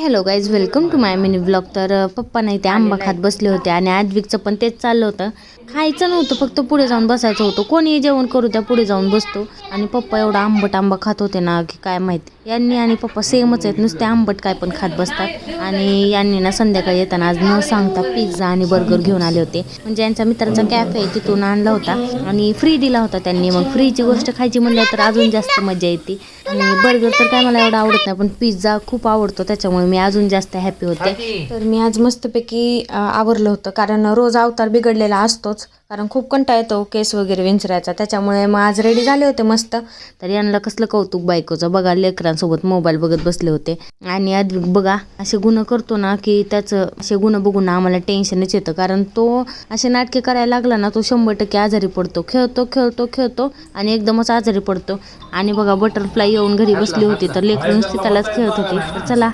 Hello guys, welcome to my mini blog. तर पप्पा नाही ते आंबा खात बसले होते आणि आद्विकचं पण तेच चाललं होतं. खायचं नव्हतं, फक्त पुढे जाऊन बसायचं होतं. कोणी जेवण करू त्या पुढे जाऊन बसतो. आणि पप्पा एवढा आंबट आंबा खात होते ना की काय माहिती. यांनी आणि पप्पा सेमच आहेत, नुसते आंबट काय पण खात बसतात. आणि यांनी ना संध्याकाळी येताना आज न सांगता पिझ्झा आणि बर्गर घेऊन आले होते. म्हणजे यांच्या मित्राचा कॅफे आहे तिथून आणला होता आणि फ्री दिला होता त्यांनी. मग फ्रीची गोष्ट खायची म्हणलं तर अजून जास्त मजा येते. आणि बर्गर तर काय मला एवढा आवडत नाही, पण पिझ्झा खूप आवडतो, त्याच्यामुळे मी अजून जास्त हॅपी होते. तर मी आज मस्तपैकी आवरलं होतं, कारण रोज अवतार बिघडलेला असतोच, कारण खूप कंटाळा येतो केस वगैरे विंचरायचा. त्याच्यामुळे मग आज रेडी झाले होते मस्त. तर यांना कसलं कौतुक बायकोचं बघा, लेकरांसोबत मोबाईल बघत बसले होते. आणि अद्विक बघा असे गुन्हे करतो ना की त्याचं असे गुन्हे बघून ना आम्हाला टेन्शनच येतं, कारण तो असे नाटके करायला लागला ना तो 100% आजारी पडतो. खेळतो आणि एकदमच आजारी पडतो. आणि बघा बटरफ्लाय येऊन घरी बसली होती, तर लेकरं नुसती त्यालाच खेळत होती. तर चला